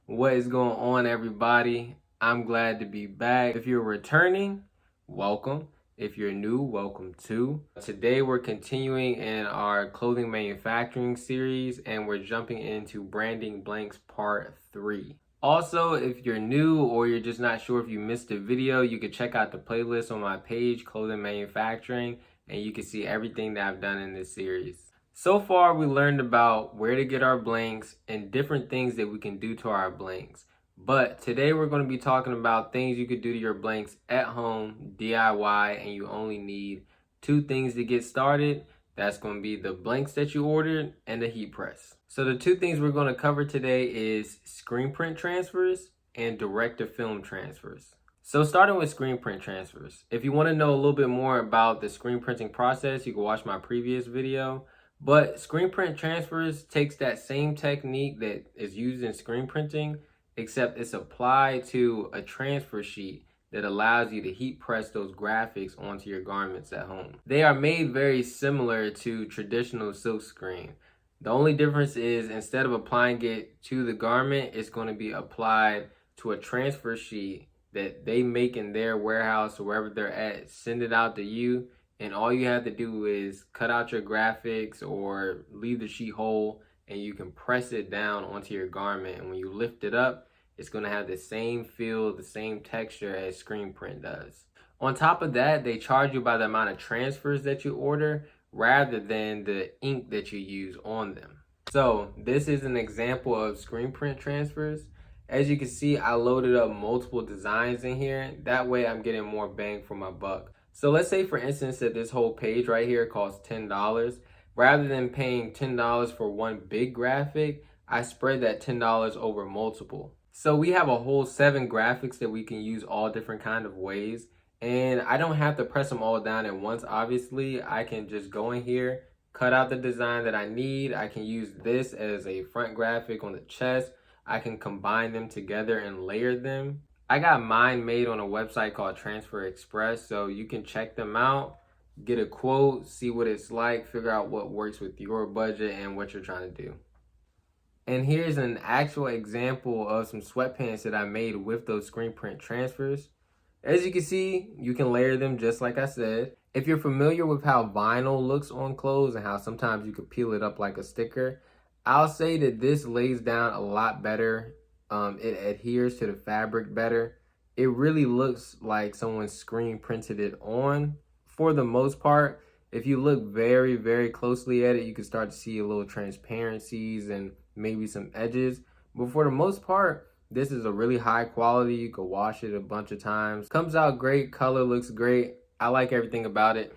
What is going on, everybody? I'm glad to be back. If you're returning, welcome. If you're new, welcome too. Today we're continuing in our clothing manufacturing series and we're jumping into branding blanks part 3. Also, if you're new or you're just not sure if you missed a video, you can check out the playlist on my page, Clothing Manufacturing, and you can see everything that I've done in this series. So far, we learned about where to get our blanks and different things that we can do to our blanks. But today we're going to be talking about things you could do to your blanks at home, DIY, and you only need 2 things to get started. That's going to be the blanks that you ordered and the heat press. So the 2 things we're going to cover today is screen print transfers and Directive film transfers. So starting with screen print transfers. If you want to know a little bit more about the screen printing process, you can watch my previous video. But screen print transfers takes that same technique that is used in screen printing, except it's applied to a transfer sheet that allows you to heat press those graphics onto your garments at home. They are made very similar to traditional silk screen. The only difference is instead of applying it to the garment, it's going to be applied to a transfer sheet that they make in their warehouse or wherever they're at, send it out to you. And all you have to do is cut out your graphics or leave the sheet whole and you can press it down onto your garment. And when you lift it up, it's going to have the same feel, the same texture as screen print does. On top of that, they charge you by the amount of transfers that you order rather than the ink that you use on them. So this is an example of screen print transfers. As you can see, I loaded up multiple designs in here. That way I'm getting more bang for my buck. So let's say, for instance, that this whole page right here costs $10. Rather than paying $10 for one big graphic, I spread that $10 over multiple. So we have a whole 7 graphics that we can use all different kind of ways. And I don't have to press them all down at once, obviously. I can just go in here, cut out the design that I need. I can use this as a front graphic on the chest. I can combine them together and layer them. I got mine made on a website called Transfer Express, so you can check them out, get a quote, see what it's like, figure out what works with your budget and what you're trying to do. And here's an actual example of some sweatpants that I made with those screen print transfers. As you can see, you can layer them just like I said. If you're familiar with how vinyl looks on clothes and how sometimes you can peel it up like a sticker, I'll say that this lays down a lot better. It adheres to the fabric better. It really looks like someone screen printed it on. For the most part, if you look very, very closely at it, you can start to see a little transparencies and maybe some edges. But for the most part, this is a really high quality. You can wash it a bunch of times. Comes out great, color looks great. I like everything about it.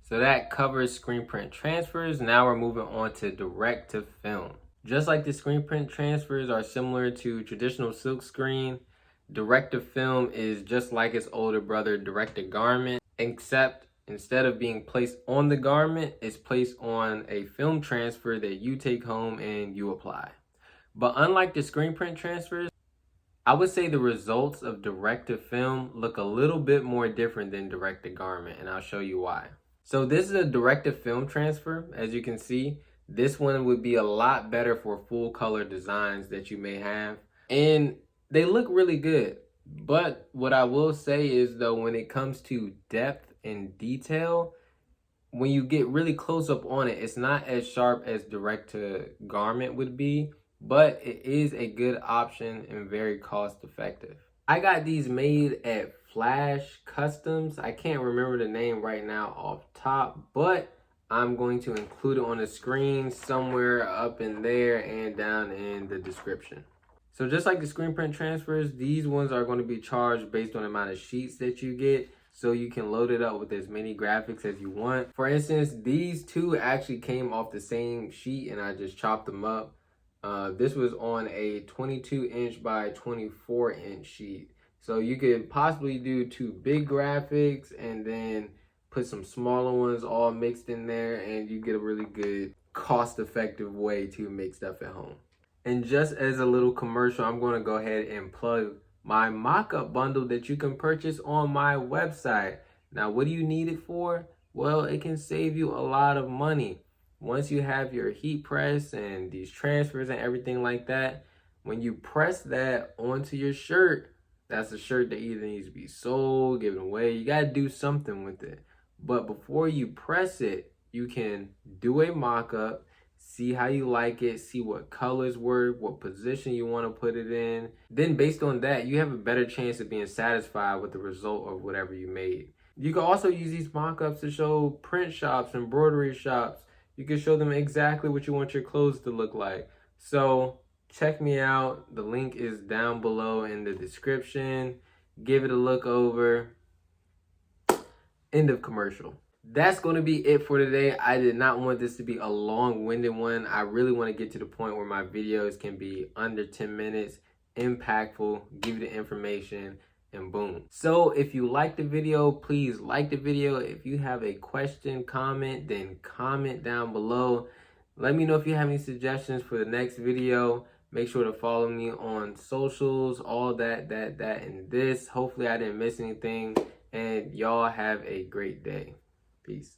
So that covers screen print transfers. Now we're moving on to Directive film. Just like the screen print transfers are similar to traditional silk screen, Directive film is just like its older brother, Directive garment, except instead of being placed on the garment, it's placed on a film transfer that you take home and you apply. But unlike the screen print transfers, I would say the results of Directive film look a little bit more different than Directive garment, and I'll show you why. So this is a Directive film transfer. As you can see, this one would be a lot better for full color designs that you may have. And they look really good. But what I will say is though, when it comes to depth and detail, when you get really close up on it, it's not as sharp as direct to garment would be, but it is a good option and very cost effective. I got these made at Flash Customs. I can't remember the name right now off top, but I'm going to include it on the screen somewhere up in there and down in the description. So just like the screen print transfers, these ones are going to be charged based on the amount of sheets that you get, so you can load it up with as many graphics as you want. For instance, these 2 actually came off the same sheet and I just chopped them up. This was on a 22-inch by 24-inch sheet. So you could possibly do 2 big graphics and then put some smaller ones all mixed in there, and you get a really good cost-effective way to make stuff at home. And just as a little commercial, I'm going to go ahead and plug my mock-up bundle that you can purchase on my website. Now, what do you need it for? Well, it can save you a lot of money. Once you have your heat press and these transfers and everything like that, When you press that onto your shirt, that's a shirt that either needs to be sold, given away. You got to do something with it. But before you press it, you can do a mock-up, see how you like it, see what colors work, what position you want to put it in. Then based on that, you have a better chance of being satisfied with the result of whatever you made. You can also use these mock-ups to show print shops, embroidery shops. You can show them exactly what you want your clothes to look like. So check me out. The link is down below in the description. Give it a look over. End of commercial. That's going to be it for today. I did not want this to be a long-winded one. I really want to get to the point where my videos can be under 10 minutes, impactful, give you the information, and boom. So if you like the video, please like the video. If you have a question, comment, then comment down below. Let me know if you have any suggestions for the next video. Make sure to follow me on socials, all that, and this. Hopefully I didn't miss anything. And y'all have a great day. Peace.